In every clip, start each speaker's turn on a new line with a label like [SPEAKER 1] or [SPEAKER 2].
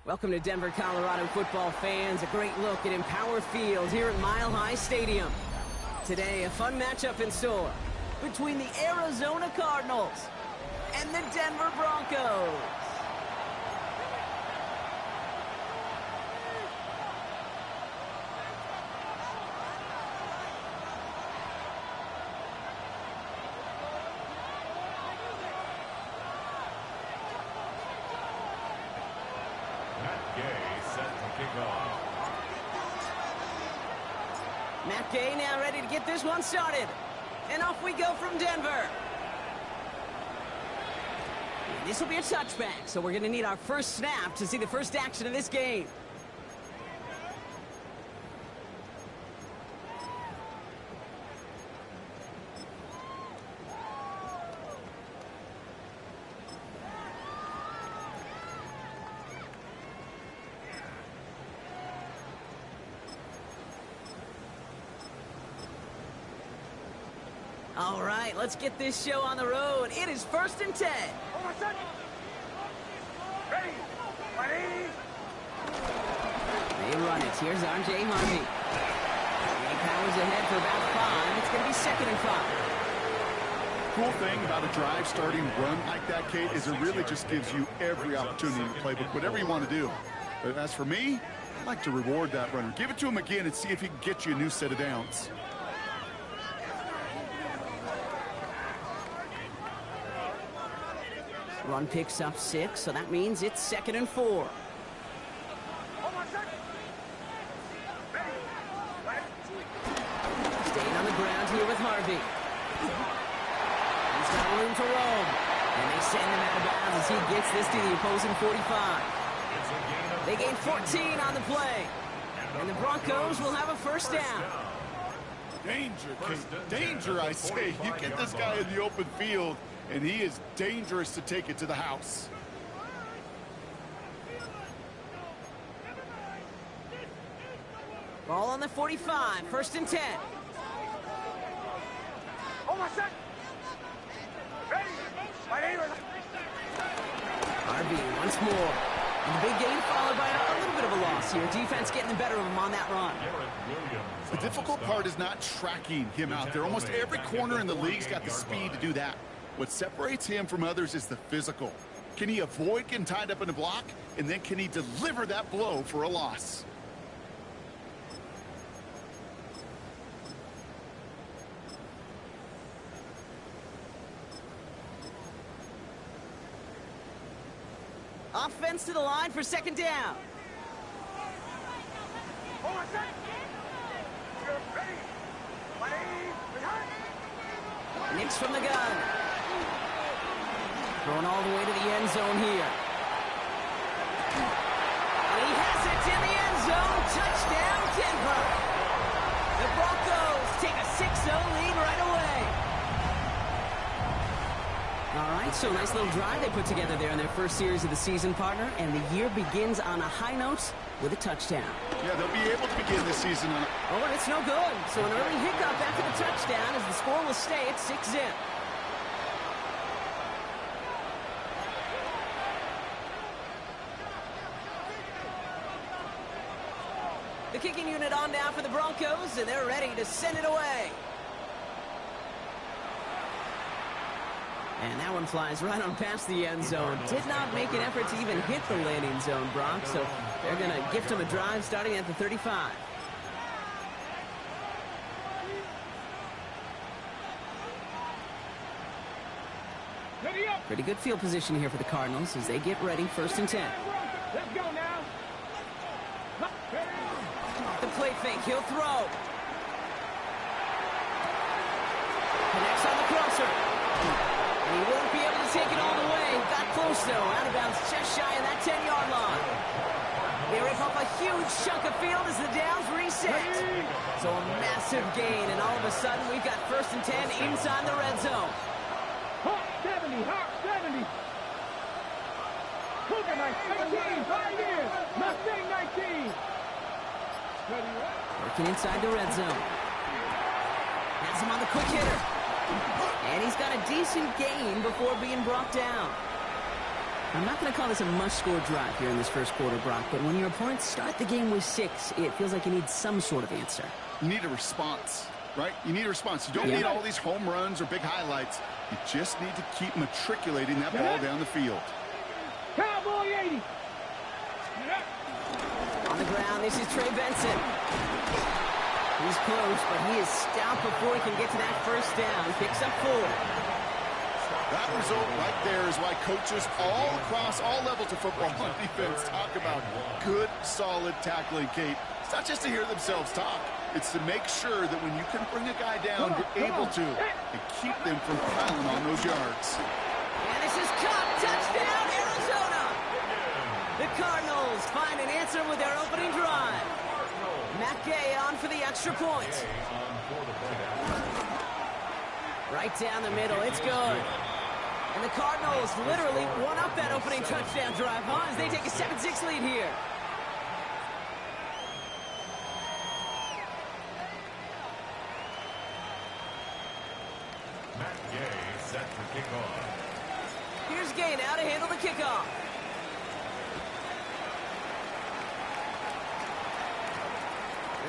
[SPEAKER 1] Welcome to Denver, Colorado football fans. A great look at Empower Field here at Mile High Stadium. Today, a fun matchup in store between the Arizona Cardinals and the Denver Broncos. Matt Gay now ready to get this one started. And off we go from Denver. This will be a touchback, so we're going to need our first snap to see the first action of this game. All right, let's get this show on the road. It is 1st and 10.
[SPEAKER 2] Ready, ready.
[SPEAKER 1] They run it. Here's R.J. Harvey. He powers ahead for about 5. It's going to be 2nd and 5.
[SPEAKER 3] Cool thing about a drive starting run like that, Kate, is it really just gives you every opportunity to play whatever you want to do. But as for me, I like to reward that runner. Give it to him again and see if he can get you a new set of downs.
[SPEAKER 1] Run picks up 6, so that means it's 2nd and 4. Staying on the ground here with Harvey. He's got room to roam. And they send him out of bounds as he gets this to the opposing 45. They gain 14 on the play. And the Broncos will have a first down.
[SPEAKER 3] Danger, Kate. Danger, I say. You get this guy in the open field, and he is dangerous to take it to the house.
[SPEAKER 1] Ball on the 45, 1st and 10. Harvey once more. And the big gain followed by a little bit of a loss here. Defense getting the better of him on that run.
[SPEAKER 3] The difficult part is not tracking him out there. Almost every corner in the league's got the speed to do that. What separates him from others is the physical. Can he avoid getting tied up in a block? And then can he deliver that blow for a loss?
[SPEAKER 1] Offense to the line for 2nd down. Knicks from the gun. Going all the way to the end zone here. And he has it in the end zone. Touchdown, Denver. The Broncos take a 6-0 lead right away. All right, so nice little drive they put together there in their first series of the season, partner. And the year begins on a high note with a touchdown.
[SPEAKER 3] Yeah, they'll be able to begin this season on
[SPEAKER 1] Oh, and it's no good. So an early hiccup after the touchdown as the score will stay at 6-0. The kicking unit on down for the Broncos, and they're ready to send it away. And that one flies right on past the end zone. Did not make an effort to even hit the landing zone, Brock. So they're going to gift him a drive starting at the 35. Pretty good field position here for the Cardinals as they get ready, 1st and 10.
[SPEAKER 2] Let's go now.
[SPEAKER 1] The play fake, he'll throw. Connects on the crosser. And he won't be able to take it all the way. Got close, though. Out of bounds, just shy of that 10-yard line. They rip up a huge chunk of field as the downs reset. So a massive gain, and all of a sudden, we've got 1st and 10 inside the red zone.
[SPEAKER 2] Hawk 70, Hawk 70. Cougar 19, 5 years. Mustang 19.
[SPEAKER 1] Working inside the red zone. Has him on the quick hitter. And he's got a decent gain before being brought down. I'm not going to call this a must-score drive here in this first quarter, Brock, but when your opponents start the game with 6, it feels like you need some sort of answer.
[SPEAKER 3] You need a response, right? You need a response. You don't need all these home runs or big highlights. You just need to keep matriculating that ball down the field.
[SPEAKER 2] Cowboy 80.
[SPEAKER 1] On the ground, this is Trey Benson. He's close, but he is stout before he can get to that first down. He picks up 4.
[SPEAKER 3] That result right there is why coaches all across all levels of football on defense talk about good, solid tackling, Kate. It's not just to hear themselves talk. It's to make sure that when you can bring a guy down, you're able to, and keep them from piling on those yards.
[SPEAKER 1] And this is caught. Touchdown, Arizona! The Cardinals find an answer with their opening drive. Matt Gay on for the extra point. Right down the middle. It's good. And the Cardinals literally won up that opening touchdown drive, huh? As they take a 7-6 lead here.
[SPEAKER 4] Matt Gay set to kick off.
[SPEAKER 1] Here's Gay now to handle the kickoff.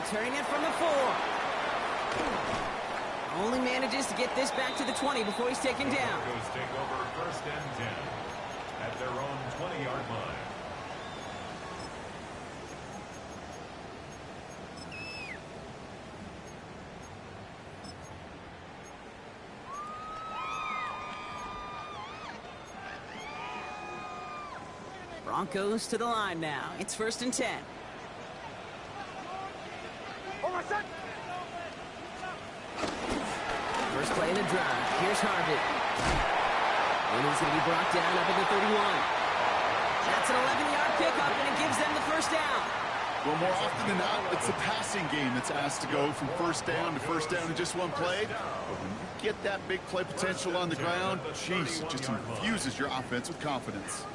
[SPEAKER 1] Returning it from the 4. Only manages to get this back to the 20 before he's taken down.
[SPEAKER 4] Broncos take over first and 10 at their own 20-yard line.
[SPEAKER 1] Broncos to the line now. It's first and 10. First play of the drive. Here's Harvey. And he's going to be brought down up at the 31. That's an 11-yard pickup, and it gives them the first down.
[SPEAKER 3] Well, more often than not, it's the passing game that's asked to go from first down in just one play. But when you get that big play potential on the ground, geez, it just infuses your offense with confidence.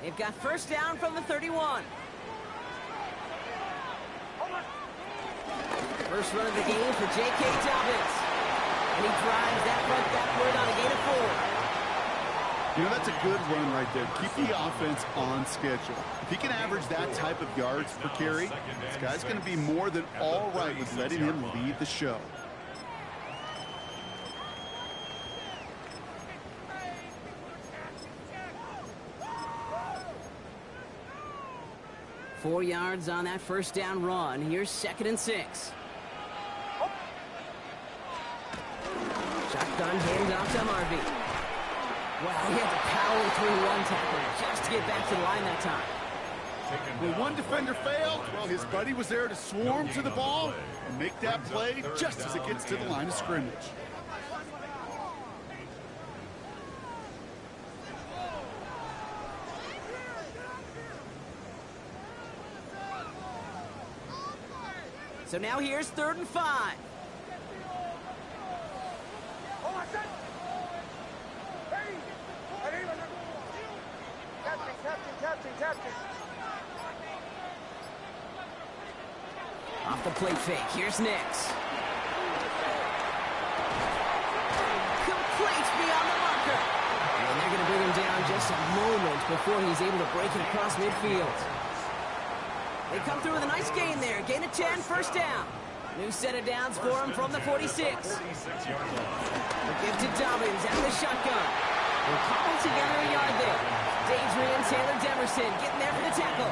[SPEAKER 1] They've got first down from the 31. First run of the game for J.K. Dobbins. And he drives that front backward on a gain of 4.
[SPEAKER 3] You know, that's a good run right there. Keep the offense on schedule. If he can average that type of yards per carry, this guy's going to be more than all right with letting him lead the show.
[SPEAKER 1] Four yards on that first down run. Here's second and 6. Shotgun handoff to Harvey. Wow, he had to power through one tackler just to get back to the line that time.
[SPEAKER 3] When one defender failed, well, his buddy was there to swarm to the ball and make that play just as it gets to the line of scrimmage.
[SPEAKER 1] So now here's 3rd and 5.
[SPEAKER 2] Captain.
[SPEAKER 1] Off the plate fake. Here's Nix. Complete beyond the marker. And they're going to bring him down just a moment before he's able to break it across midfield. They come through with a nice gain there. Gain of 10, first down. New set of downs for him from the 46. The give to Dobbins out of the shotgun. We'll cobble together a yard there. Adrian Taylor Demerson getting there for the tackle.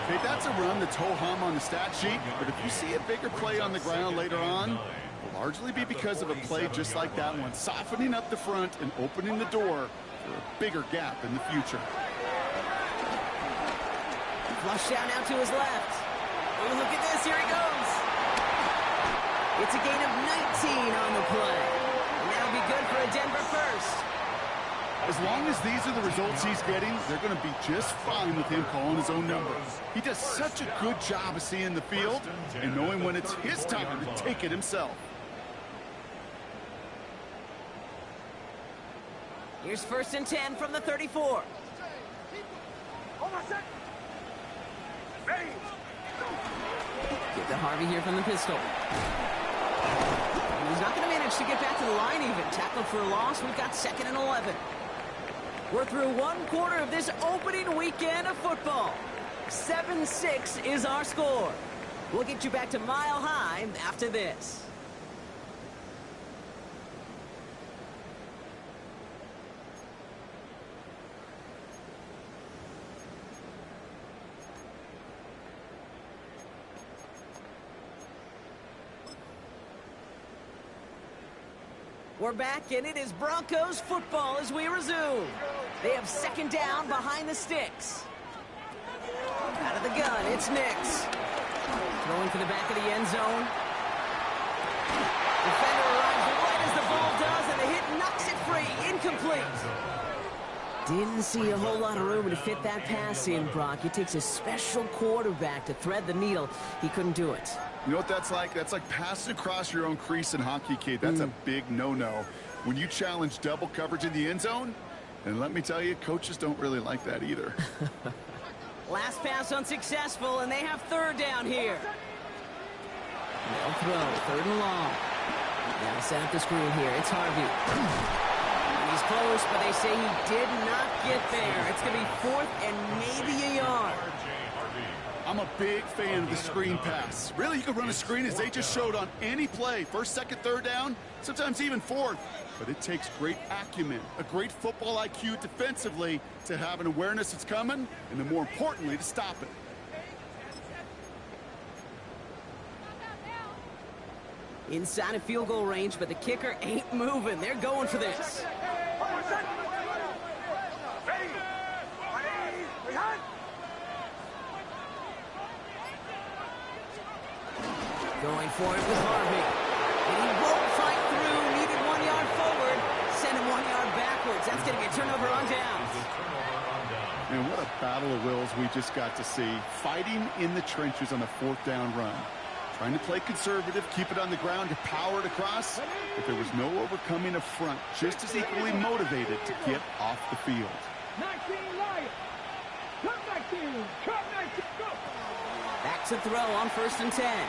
[SPEAKER 3] Hey, that's a run that's ho-hum on the stat sheet, but if you see a bigger play on the ground later on, it will largely be because of a play just like that one, softening up the front and opening the door for a bigger gap in the future.
[SPEAKER 1] Flush out now to his left. Oh, look at this. Here he goes. It's a gain of 19 on the play. And that'll be good for a Denver first.
[SPEAKER 3] As long as these are the results he's getting, they're going to be just fine with him calling his own number. He does such a good job of seeing the field and knowing when it's his time to take it himself.
[SPEAKER 1] Here's 1st and 10 from the 34. Get to Harvey here from the pistol. He's not going to manage to get back to the the line even. Tackled for a loss. We've got 2nd and 11. We're through 1/4 of this opening weekend of football. 7-6 is our score. We'll get you back to Mile High after this. We're back, and it is Broncos football as we resume. They have 2nd down behind the sticks. Out of the gun, it's Nix. Throwing for the back of the end zone. Defender arrives right as the ball does, and the hit knocks it free. Incomplete. Didn't see a whole lot of room to fit that pass in, Brock. It takes a special quarterback to thread the needle. He couldn't do it.
[SPEAKER 3] You know what that's like? That's like passing across your own crease in hockey, Kate. That's a big no-no. When you challenge double coverage in the end zone, and let me tell you, coaches don't really like that either.
[SPEAKER 1] Last pass unsuccessful, and they have 3rd down here. No throw, 3rd and long. Now set up the screen here. It's Harvey. He's close, but they say he did not get there. It's going to be 4th and maybe a yard.
[SPEAKER 3] I'm a big fan of the screen pass. Really, you can run a screen as they just showed on any play. 1st, 2nd, 3rd down, sometimes even 4th. But it takes great acumen, a great football IQ defensively to have an awareness it's coming, and then more importantly, to stop it.
[SPEAKER 1] Inside of field goal range, but the kicker ain't moving. They're going for this. Going for it with Harvey. And he won't fight through. Needed 1 yard forward. Send him 1 yard backwards. That's going to be a turnover on downs.
[SPEAKER 3] And what a battle of wills we just got to see. Fighting in the trenches on a 4th down run. Trying to play conservative, keep it on the ground, to power it across. But there was no overcoming a front. Just as equally motivated to get off the field.
[SPEAKER 2] 19 Lions. Cut 19. Cut 19. Go.
[SPEAKER 1] Back to throw on 1st and 10.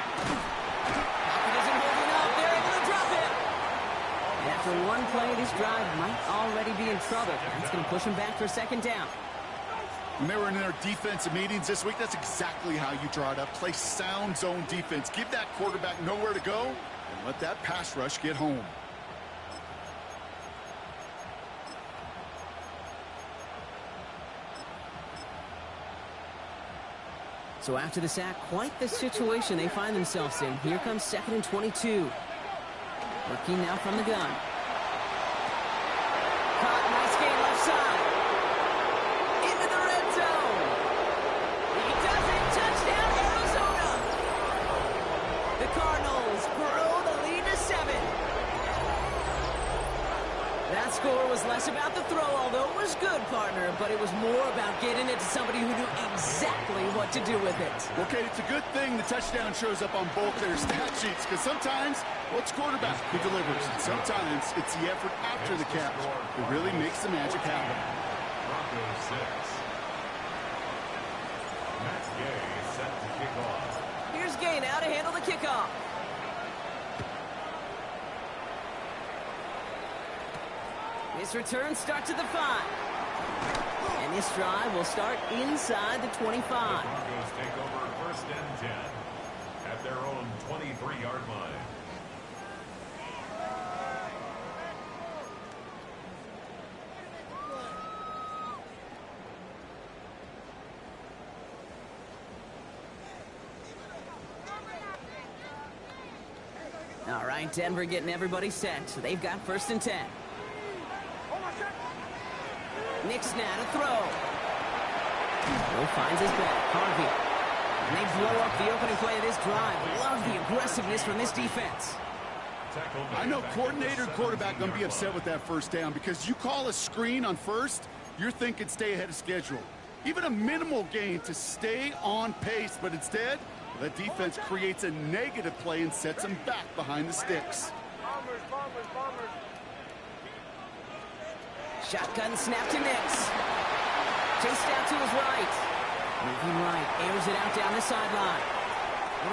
[SPEAKER 1] Pocket isn't holding up. They're able to drop it. And after one play, this drive might already be in trouble. That's going to push him back for 2nd down.
[SPEAKER 3] When they were in their defensive meetings this week, that's exactly how you draw it up. Play sound zone defense. Give that quarterback nowhere to go, and let that pass rush get home.
[SPEAKER 1] So after the sack, quite the situation they find themselves in. Here comes 2nd and 22. Working now from the gun. Caught, nice gain left side. Into the red zone. He does it. Touchdown, Arizona. The Cardinals grow the lead to 7. That score was less about the throw, although it was good, partner, but it was more about getting it to somebody who knew exactly what to do with it.
[SPEAKER 3] Okay, it's a good thing the touchdown shows up on both their stat sheets, because sometimes, well, it's quarterback who delivers. And sometimes it's the effort after the catch that really makes the magic happen.
[SPEAKER 4] Broncos 6. Matt Gay set to kick off.
[SPEAKER 1] Here's Gay now to handle the kickoff. This return starts at the 5. And this drive will start inside the 25.
[SPEAKER 4] The Broncos take over 1st and 10 at their own 23-yard line.
[SPEAKER 1] All right, Denver getting everybody set. So they've got 1st and 10. Nix now to throw. Will finds his back. Harvey. And they blow up the opening play of this drive. Love the aggressiveness from this defense.
[SPEAKER 3] I know coordinator and quarterback going to be upset with that 1st down, because you call a screen on 1st, you're thinking stay ahead of schedule. Even a minimal gain to stay on pace, but instead, the defense creates a negative play and sets them back behind the sticks.
[SPEAKER 2] Bombers.
[SPEAKER 1] Shotgun snap to Nix. Chased out to his right. Moving right, airs it out down the sideline.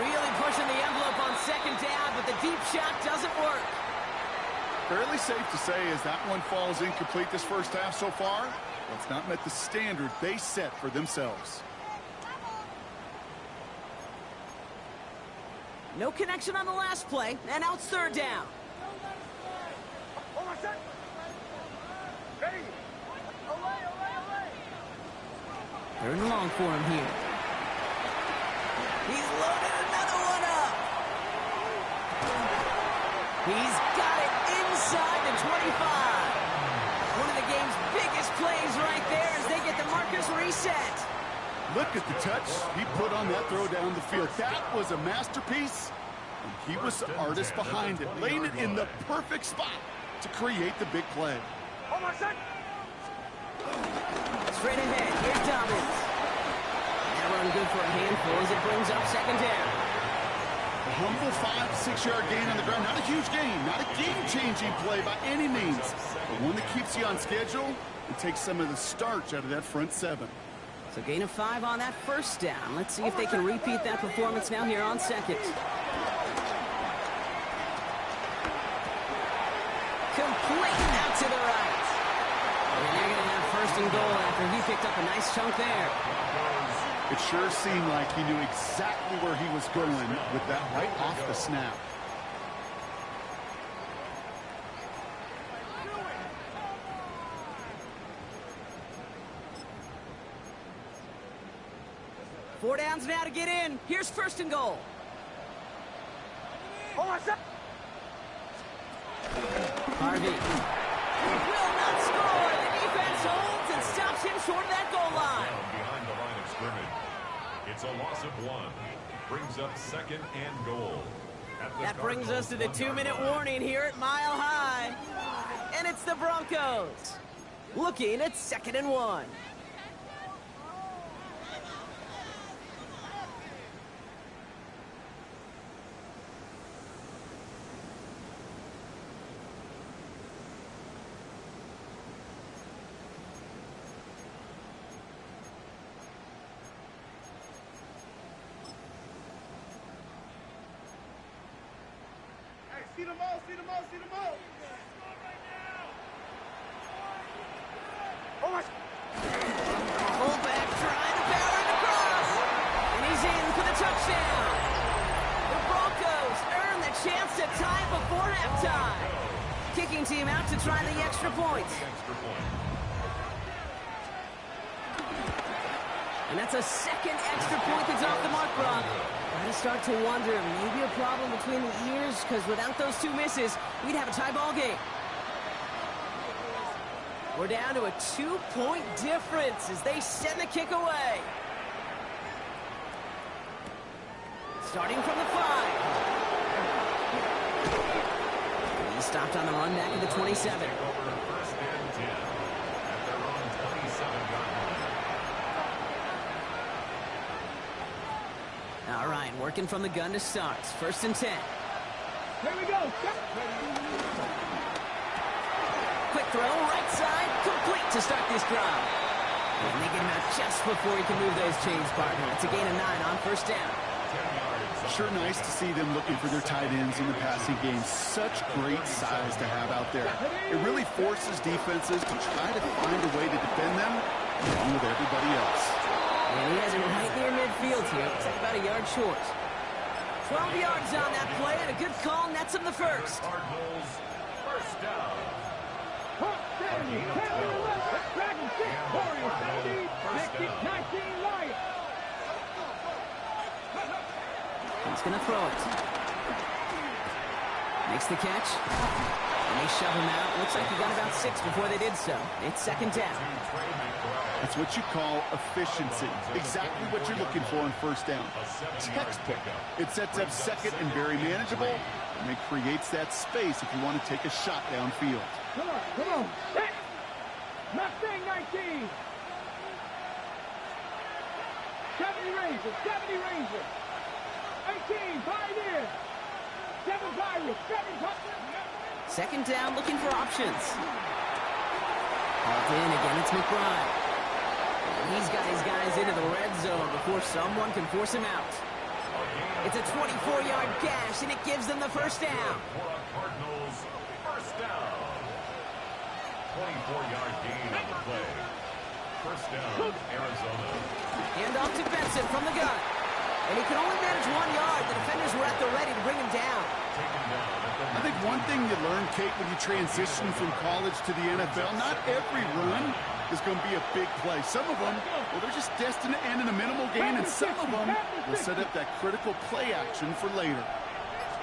[SPEAKER 1] Really pushing the envelope on 2nd down, but the deep shot doesn't work.
[SPEAKER 3] Fairly safe to say as that one falls incomplete this first half so far, it's not met the standard they set for themselves.
[SPEAKER 1] No connection on the last play, and now it's third down. Third and long for him here. He's loaded another one up. He's got it inside the 25. One of the game's biggest plays right there as they get the markers reset.
[SPEAKER 3] Look at the touch he put on that throw down the field. That was a masterpiece, and he was the artist behind it, laying it in the perfect spot to create the big play.
[SPEAKER 1] Straight ahead, here's Dobbins. That run good for a handful as it brings up second down.
[SPEAKER 3] A humble 5 to 6 yard gain on the ground. Not a huge gain, not a game-changing play by any means, but one that keeps you on schedule and takes some of the starch out of that front seven.
[SPEAKER 1] So gain of 5 on that first down. Let's see if they can repeat that performance now here on second. Complete out to the right. And they're going to have first and goal after he picked up a nice chunk there.
[SPEAKER 3] It sure seemed like he knew exactly where he was going with that right off the snap.
[SPEAKER 1] Four downs now to get in. Here's first and goal. Harvey will not score. The defense holds and stops him short of that goal line.
[SPEAKER 4] Behind the line of scrimmage. It's a loss of 1. Brings up second and goal.
[SPEAKER 1] That brings us to the 2-minute warning here at Mile High. And it's the Broncos looking at 2nd and 1.
[SPEAKER 2] See them all, see them all, see them all.
[SPEAKER 1] Fullback trying to power it across. And he's in for the touchdown. The Broncos earn the chance to tie before halftime. Kicking team out to try the extra point. And that's a second extra point that's off the mark, Brock. I start to wonder, maybe a problem between the ears, because without those 2 misses, we'd have a tie ball game. We're down to a 2-point difference as they send the kick away. Starting from the 5. He stopped on the run back at the 27. All right, working from the gun to start. 1st and 10.
[SPEAKER 2] Here we go.
[SPEAKER 1] Quick throw, right side, complete to start this drive. And they get him out just before he can move those chains, partner. It's a gain of 9 on 1st down.
[SPEAKER 3] Sure nice to see them looking for their tight ends in the passing game. Such great size to have out there. It really forces defenses to try to find a way to defend them along with everybody else.
[SPEAKER 1] And he has him right near midfield here. Looks like about a yard short. 12 yards on that play, and a good call nets him the first.
[SPEAKER 4] Cardinals, first down.
[SPEAKER 2] Hawk 70, 10 to the left. Dragon 6, Warriors 70, 19 Lions.
[SPEAKER 1] He's going to throw it. Makes the catch. And they shove him out. Looks like he got about 6 before they did so. It's 2nd down.
[SPEAKER 3] That's what you call efficiency. Exactly what you're looking for on 1st down. Textbook. It sets up 2nd and very manageable, and it creates that space if you want to take a shot downfield.
[SPEAKER 2] Come on. Set. Mustang 19. 70 Rangers, 18, Pioneers. 7 Pirates, 7 Pirates.
[SPEAKER 1] 2nd down, looking for options. Hauled in again, it's McBride. He's got his guys into the red zone before someone can force him out. It's a 24-yard gash, and it gives them the 1st down.
[SPEAKER 4] Cardinals, first down. 4-yard gain on the play. First down, Arizona.
[SPEAKER 1] Hand off to Benson from the gun. And he can only manage 1 yard. The defenders were at the ready to bring him down.
[SPEAKER 4] Taken down at
[SPEAKER 3] I think one thing you learn, Kate, when you transition from college to the NFL, not every run is going to be a big play. Some of them, well, they're just destined to end in a minimal gain, and some of them will set up that critical play action for later.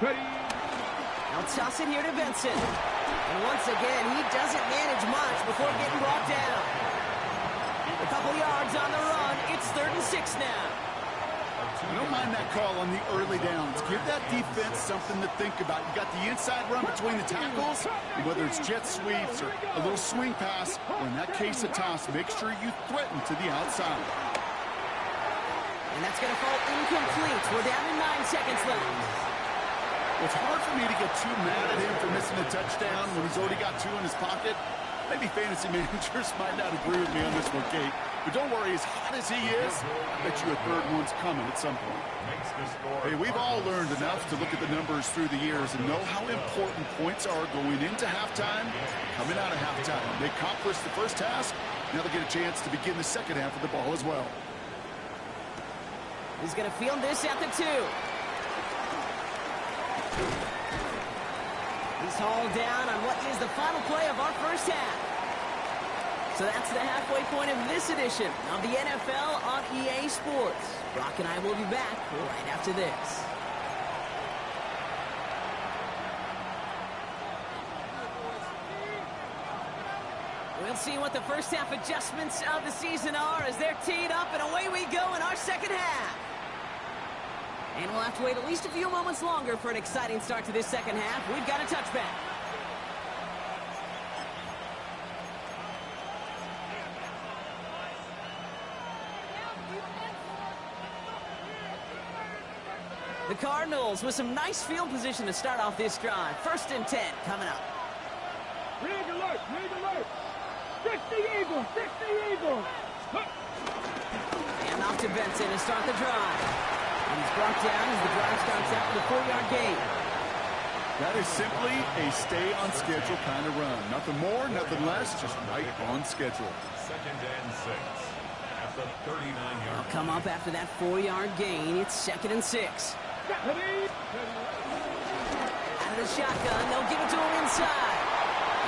[SPEAKER 1] I'll toss it here to Benson. And once again, he doesn't manage much before getting brought down. A couple yards on the run. It's 3rd and 6 now.
[SPEAKER 3] I don't mind that call on the early downs. Give that defense something to think about. You got the inside run between the tackles, and whether it's jet sweeps or a little swing pass, or in that case a toss, make sure you threaten to the outside.
[SPEAKER 1] And that's going to fall incomplete. We're down to 9 seconds left.
[SPEAKER 3] It's hard for me to get too mad at him for missing a touchdown when he's already got 2 in his pocket. Maybe fantasy managers might not agree with me on this one, Kate. But don't worry, as hot as he is, I bet you a third one's coming at some point. Hey, we've all learned enough to look at the numbers through the years and know how important points are going into halftime, coming out of halftime. They accomplished the first task, now they get a chance to begin the second half of the ball as well.
[SPEAKER 1] He's going to field this at the 2. He's hauled down on what is the final play of our first half. So that's the halfway point of this edition of the NFL on EA Sports. Brock and I will be back right after this. We'll see what the first half adjustments of the season are as they're teed up, and away we go in our second half. And we'll have to wait at least a few moments longer for an exciting start to this second half. We've got a touchback. The Cardinals with some nice field position to start off this drive. 1st and 10 coming up.
[SPEAKER 2] Rig alert, rig alert. 60 Eagles, 60 Eagles.
[SPEAKER 1] And off to Benson to start the drive. And he's brought down as the drive starts out with a 4-yard gain.
[SPEAKER 3] That is simply a stay-on-schedule kind of run. Nothing more, nothing less, just right on schedule.
[SPEAKER 4] 2nd and 6 at the 39-yard line.
[SPEAKER 1] Come up after that 4-yard gain. It's 2nd and 6. Out of the shotgun, they'll give it to him inside.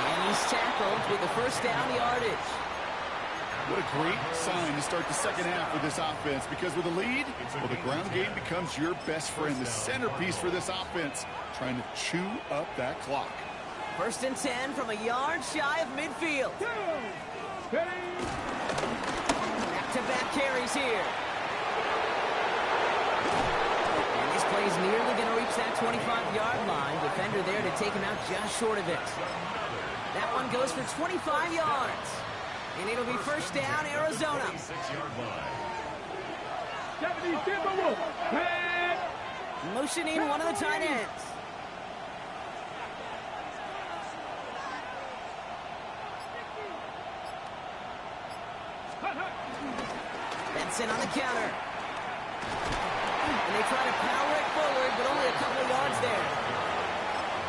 [SPEAKER 1] And he's tackled with the first down yardage.
[SPEAKER 3] What a great sign to start the second half for this offense, because with a lead, well, the ground game becomes your best friend, the centerpiece for this offense, trying to chew up that clock.
[SPEAKER 1] 1st and 10 from a yard shy of midfield. Back-to-back carries here. And this play's nearly going to reach that 25-yard line. Defender there to take him out just short of it. That one goes for 25 yards. And it'll be first down, Arizona.
[SPEAKER 4] 6-yard line.
[SPEAKER 1] Motioning one of the tight ends. Benson on the counter. And they try to power it forward, but only a couple of yards there.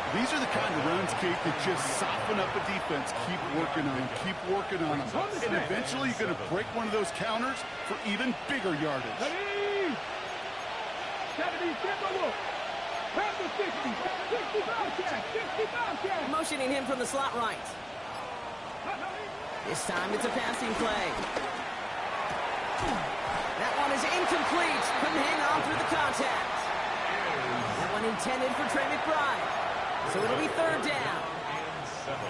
[SPEAKER 3] These are the kind of runs, Kate, that just soften up a defense. Keep working on them. Keep working on them. And eventually you're going to break one of those counters for even bigger yardage.
[SPEAKER 1] Motioning him from the slot right. This time it's a passing play. That one is incomplete. Couldn't hang on through the contact. That one intended for Trey McBride. So it'll be 3rd down.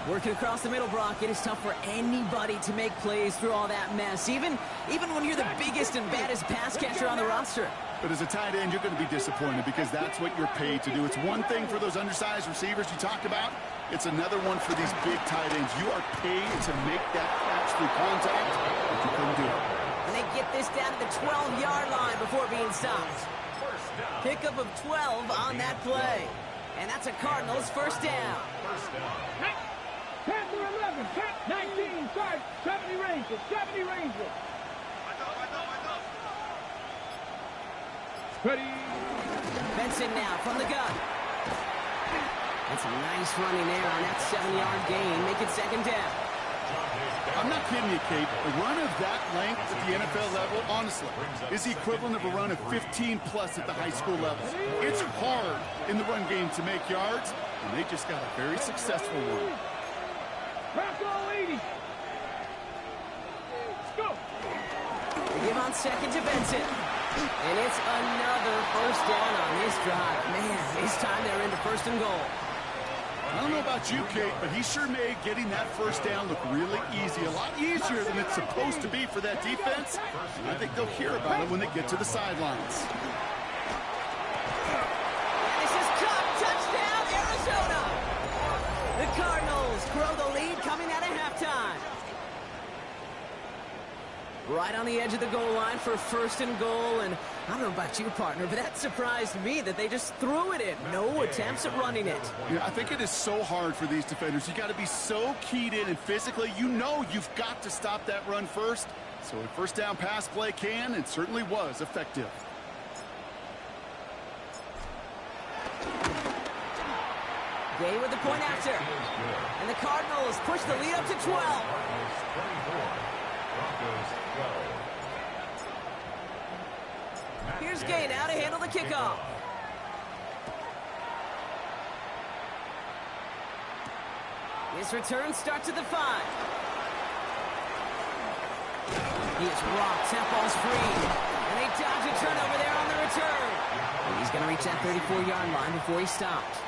[SPEAKER 1] Working across the middle, Brock, it is tough for anybody to make plays through all that mess, even when you're the biggest and baddest pass catcher on the roster.
[SPEAKER 3] But as a tight end, you're going to be disappointed because that's what you're paid to do. It's one thing for those undersized receivers you talked about. It's another one for these big tight ends. You are paid to make that catch through contact, but you couldn't do it.
[SPEAKER 1] And they get this down to the 12-yard line before being stopped. Pickup of 12 on that play. And that's a Cardinals first down.
[SPEAKER 2] 10 to 11, 19, 70 Rangers, 70 Rangers. Ready.
[SPEAKER 1] Benson now from the gun. That's a nice running there on that 7-yard gain. Make it 2nd down.
[SPEAKER 3] I'm not kidding you, Kate. A run of that length at the NFL level, honestly, is the equivalent of a run of 15-plus at the high school level. It's hard in the run game to make yards, and they just got a very successful one.
[SPEAKER 2] Crack all 80. Let's go.
[SPEAKER 1] They give on second to Benson. And it's another first down on this drive. Man, this time they're into first and goal.
[SPEAKER 3] I don't know about you, Kate, but he sure made getting that first down look really easy. A lot easier than it's supposed to be for that defense. And I think they'll hear about it when they get to the sidelines.
[SPEAKER 1] This is caught. Touchdown, Arizona. The Cardinals grow the lead coming out of halftime. Right on the edge of the goal line for first and goal. And I don't know about you, partner, but that surprised me that they just threw it in. No attempts at running it.
[SPEAKER 3] Yeah, I think it is so hard for these defenders. You got to be so keyed in, and physically, you know you've got to stop that run first. So a first down pass play can and certainly was effective.
[SPEAKER 1] Gay with the point after. And the Cardinals push the lead up to 12. Here's Gay now to handle the kickoff. This return starts at the 5. He is rocked. That ball's free. And they dodge a turnover there on the return. And he's going to reach that 34-yard line before he stops.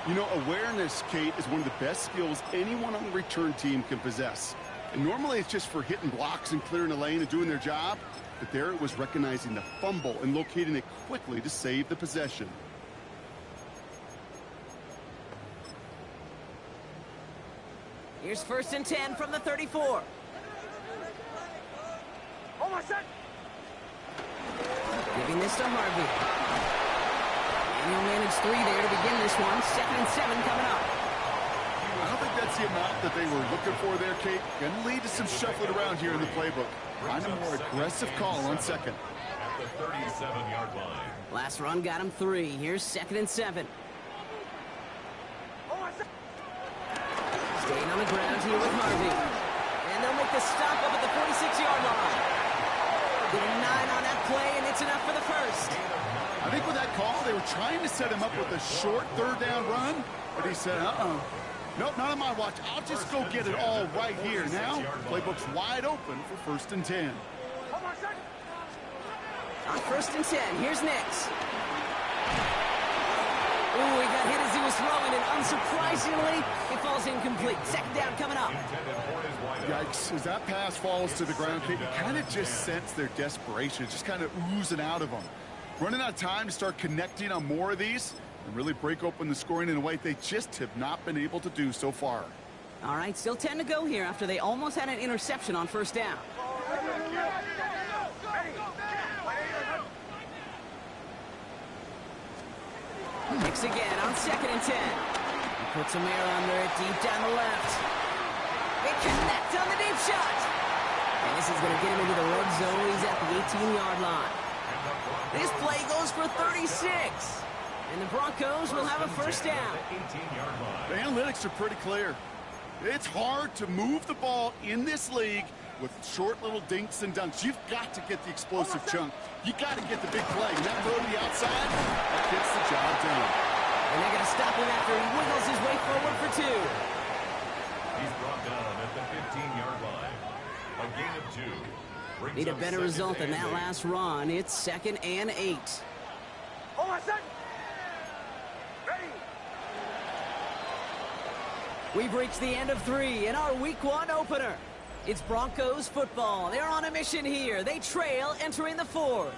[SPEAKER 3] You know, awareness, Kate, is one of the best skills anyone on the return team can possess. And normally it's just for hitting blocks and clearing a lane and doing their job. But there it was recognizing the fumble and locating it quickly to save the possession.
[SPEAKER 1] Here's first and 10 from the 34. Giving this to Harvey. And he'll manage 3 there to begin this one. 2nd and 7 coming up.
[SPEAKER 3] I don't think that's the amount that they were looking for there, Kate. Going to lead to some shuffling around here in the playbook. Find a more aggressive call on second.
[SPEAKER 4] At the 37-yard line.
[SPEAKER 1] Last run got him 3. Here's 2nd and 7. Staying on the ground here with Harvey. And they'll make the stop up at the 46-yard line. Getting 9 on that play, and it's enough for the first.
[SPEAKER 3] I think with that call, they were trying to set him up with a short third down run. But he said, nope, not on my watch. I'll just go get it all right here. Now, playbook's wide open for first and 10.
[SPEAKER 1] On first and 10, here's Nix. Ooh, he got hit as he was throwing, and unsurprisingly, it falls incomplete. Second down coming up.
[SPEAKER 3] Yikes. As that pass falls to the ground, Kate, you kind of just sense their desperation. It's just kind of oozing out of them. Running out of time to start connecting on more of these and really break open the scoring in a way they just have not been able to do so far.
[SPEAKER 1] All right, still 10 to go here after they almost had an interception on first down. Nix again on 2nd and 10. He puts some air under it deep down the left. They connect on the deep shot. And this is going to get him into the red zone. He's at the 18-yard line. This play goes for 36. And the Broncos will have a first down.
[SPEAKER 3] The analytics are pretty clear. It's hard to move the ball in this league with short little dinks and dunks. You've got to get the explosive chunk. You got to get the big play. And that throw to the outside, that gets the job done.
[SPEAKER 1] And they're going to stop him after he wiggles his way forward for 2.
[SPEAKER 4] He's brought down at the 15-yard line. A gain of 2.
[SPEAKER 1] Need a better result than that last run. It's 2nd and 8.
[SPEAKER 2] Hold on a second. Ready.
[SPEAKER 1] We've reached the end of 3 in our Week 1 opener. It's Broncos football. They're on a mission here. They trail entering the 4th.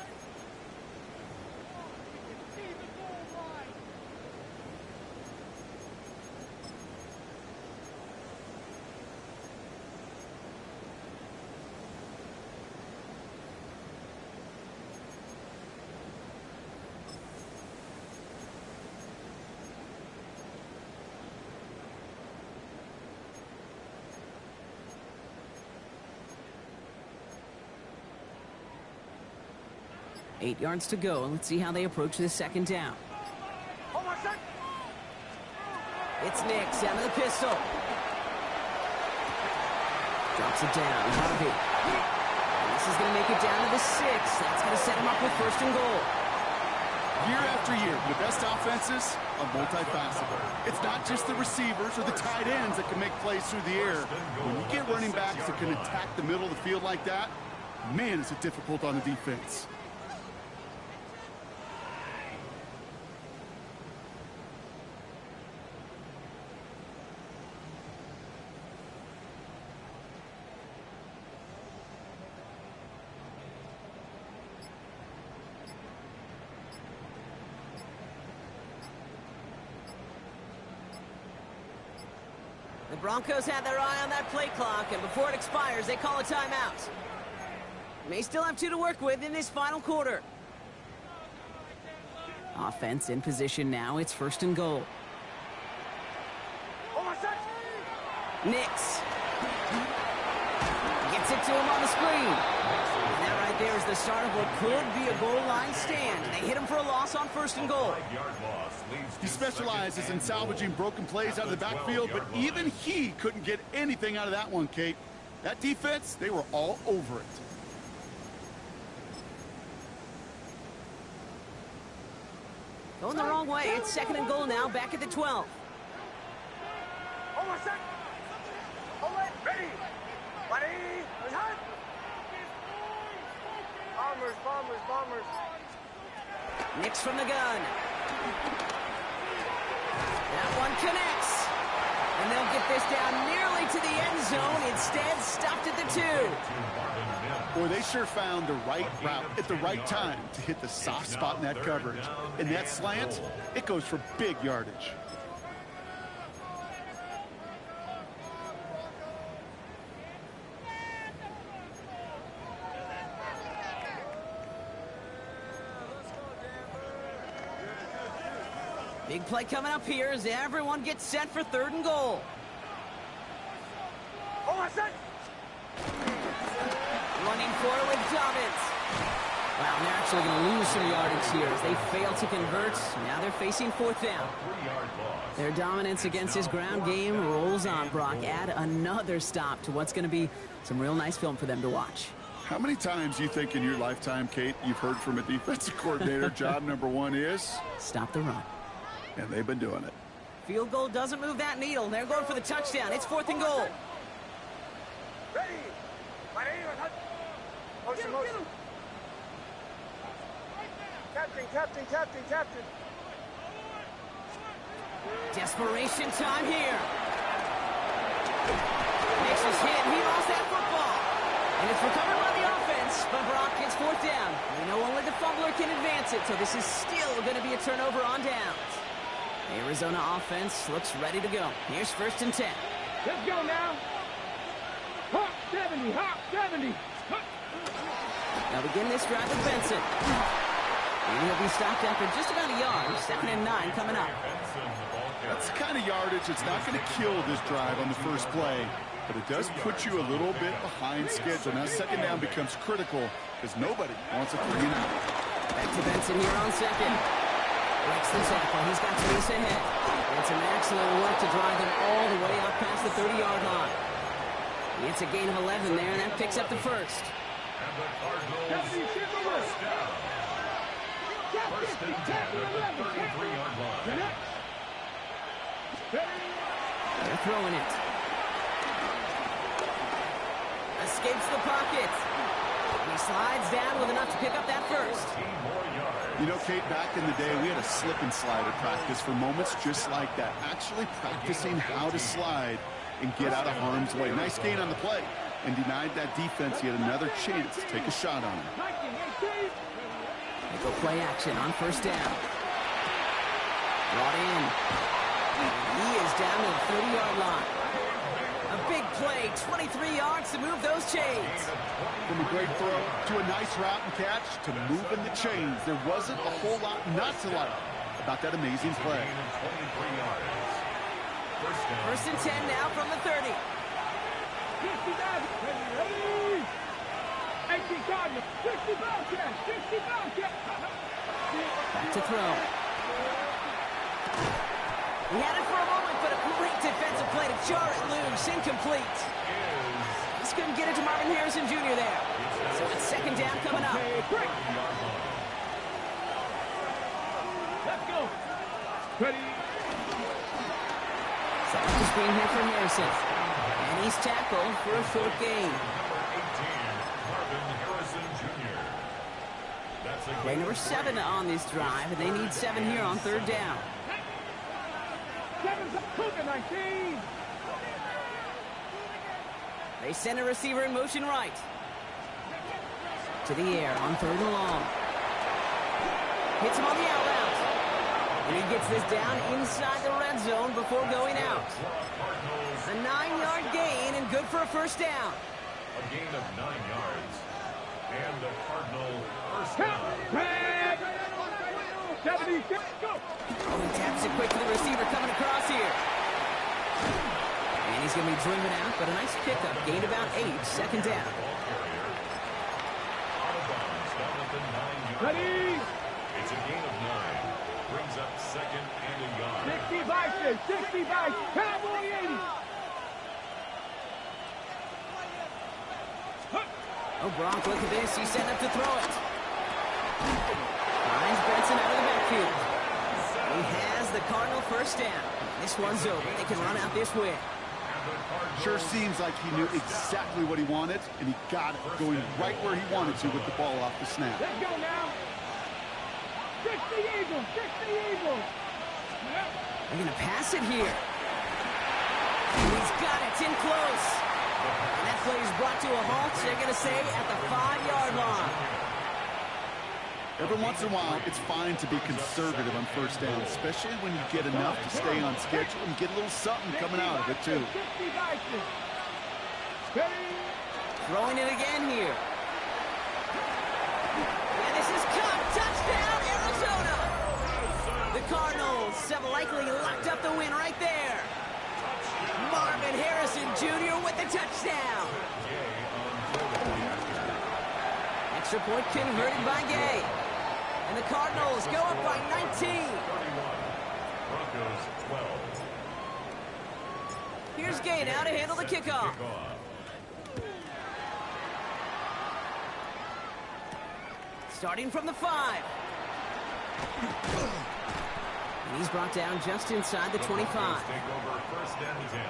[SPEAKER 1] Eight yards to go. Let's see how they approach this second down. It's Nix out of the pistol. Drops it down. Harvey. And this is going to make it down to the 6. That's going to set him up with first and goal.
[SPEAKER 3] Year after year, the best offenses are multifaceted. It's not just the receivers or the tight ends that can make plays through the air. When you get running backs that can attack the middle of the field like that, man, is it difficult on the defense.
[SPEAKER 1] The Broncos had their eye on that play clock, and before it expires, they call a timeout. May still have 2 to work with in this final quarter. Offense in position now. It's first and goal. Nix. Gets it to him on the screen. And that right there is the start of what could be a goal line stand. They hit him for a loss on first and goal.
[SPEAKER 3] He specializes in salvaging broken plays out of the backfield, but even he couldn't get anything out of that one, Kate. That defense, they were all over it.
[SPEAKER 1] Going the wrong way. It's second and goal now, back at the 12.
[SPEAKER 2] Bombers.
[SPEAKER 1] Nix from the gun. That one connects. And they'll get this down nearly to the end zone. Instead, stopped at the 2.
[SPEAKER 3] Boy, they sure found the right route at the right time to hit the soft spot in that coverage. And that slant, it goes for big yardage.
[SPEAKER 1] Big play coming up here as everyone gets set for third and goal. Running forward with Dobbins. Wow, and they're actually going to lose some yardage here as they fail to convert. Now they're facing fourth down. Their dominance against his ground game rolls on, Brock. Add another stop to what's going to be some real nice film for them to watch.
[SPEAKER 3] How many times do you think in your lifetime, Kate, you've heard from a defensive coordinator, job number 1 is?
[SPEAKER 1] Stop the run.
[SPEAKER 3] And they've been doing it.
[SPEAKER 1] Field goal doesn't move that needle. They're going for the touchdown. It's fourth and goal.
[SPEAKER 2] Motion. Captain.
[SPEAKER 1] Desperation time here. Nix is hit. He lost that football. And it's recovered by the offense, but Brock gets fourth down. We know only the fumbler can advance it, so this is still going to be a turnover on downs. The Arizona offense looks ready to go. Here's first and 10.
[SPEAKER 2] Let's go now. Hawk 70.
[SPEAKER 1] They'll begin this drive with Benson. And he'll be stopped after just about a yard. 2nd and 9 coming up.
[SPEAKER 3] That's the kind of yardage that's not going to kill this drive on the first play, but it does put you a little bit behind schedule. Now second down becomes critical because nobody wants a 3-and-out.
[SPEAKER 1] Back to Benson here on second. Breaks the tackle. He's got space ahead. And some excellent work to drive them all the way up past the 30-yard line. It's a gain of 11 there, and that picks up the first.
[SPEAKER 4] And the Cardinals first down. First and 10 at the 33-yard line.
[SPEAKER 1] They're throwing it. Escapes the pocket. He slides down with enough to pick up that first.
[SPEAKER 3] You know, Kate, back in the day, we had a slip and slide at practice for moments just like that. Actually practicing how to slide and get out of harm's way. Nice gain on the play and denied that defense yet another chance to take a shot on him.
[SPEAKER 1] They go play action on first down. Brought in. He is down to the 30-yard line. A big play, 23 yards to move those chains.
[SPEAKER 3] From a great throw to a nice route and catch to moving the chains. There wasn't a whole lot not to like about that amazing play.
[SPEAKER 1] First and 10 now from the 30.
[SPEAKER 2] 60 Cardinals, 60 Bobcats.
[SPEAKER 1] Back to throw. He had it for a moment, but a great defensive play to jar it loose. Incomplete. couldn't get it to Marvin Harrison Jr. there. So it's second down coming up.
[SPEAKER 2] Let's go. Ready.
[SPEAKER 1] Set up the screen here for Harrison. And he's tackled for a short gain. Play number 7 on this drive, and they need 7 here on third down.
[SPEAKER 2] 19.
[SPEAKER 1] They send a receiver in motion right. To the air on third and long. Hits him on the out route. And he gets this down inside the red zone before going out. A 9-yard gain and good for a first down.
[SPEAKER 4] A gain of 9 yards. And the Cardinal first down.
[SPEAKER 2] 76, go.
[SPEAKER 1] Oh, he taps it quick to the receiver coming across here. And he's going to be driven out, but a nice pickup. Gained about 8, second down.
[SPEAKER 2] Ready.
[SPEAKER 4] It's a gain of 9. Brings up second and a yard.
[SPEAKER 2] 65, Cowboy 80.
[SPEAKER 1] Oh, Gronk, look at this. He's set up to throw it. Finds Benson out of the backfield. He has the Cardinal first down. This one's over. They can run out this win.
[SPEAKER 3] Sure seems like he knew exactly what he wanted, and he got it going right where he wanted to with the ball off the snap.
[SPEAKER 2] Let's go now. 60 Eagles, 60 Eagles.
[SPEAKER 1] They're going to pass it here. And he's got it in close. And that play is brought to a halt, they're going to say, at the 5-yard line.
[SPEAKER 3] Every once in a while, it's fine to be conservative on first down, especially when you get enough to stay on schedule and get a little something coming out of it, too.
[SPEAKER 1] Throwing it again here. And this is caught. Touchdown, Arizona! The Cardinals have likely locked up the win right there. Marvin Harrison Jr. with the touchdown. Extra point converted by Gay. And the Cardinals go up by 19.
[SPEAKER 4] Broncos 12.
[SPEAKER 1] Here's Gay now to handle the kickoff. Starting from the 5. And he's brought down just inside the 25.
[SPEAKER 4] Take over first and 10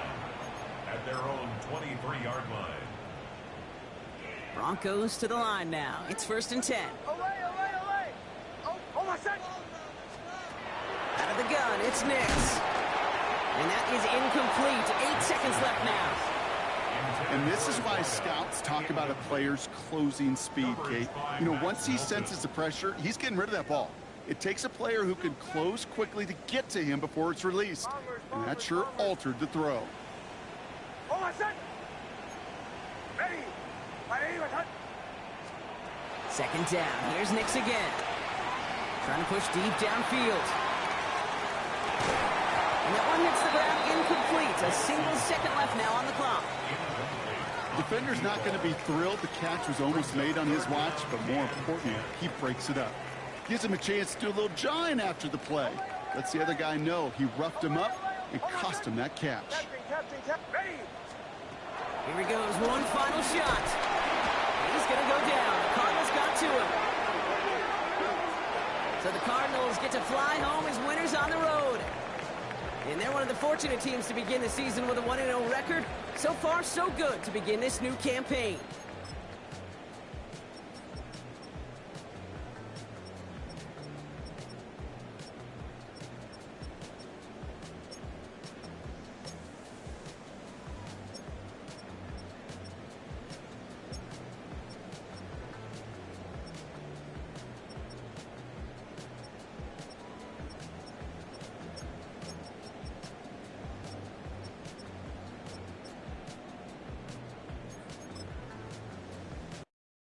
[SPEAKER 4] at their own 23-yard line.
[SPEAKER 1] Broncos to the line now. It's first and 10. Out of the gun, it's Nix. And that is incomplete. 8 seconds left now.
[SPEAKER 3] And this is why scouts talk about a player's closing speed, Kate. You know, once he senses the pressure, he's getting rid of that ball. It takes a player who can close quickly to get to him before it's released. And that sure altered the throw.
[SPEAKER 1] Second down. Here's Nix again. Trying to push deep downfield. And that one hits the ground incomplete. A single second left now on the clock.
[SPEAKER 3] Defender's not going to be thrilled the catch was almost made on his watch, but more importantly, he breaks it up. Gives him a chance to do a little jawing after the play. Lets the other guy know he roughed him up and cost him that catch.
[SPEAKER 1] Here he goes, one final shot. He's going to go down. The Cardinals got to him. So the Cardinals get to fly home as winners on the road. And they're one of the fortunate teams to begin the season with a 1-0 record. So far, so good to begin this new campaign.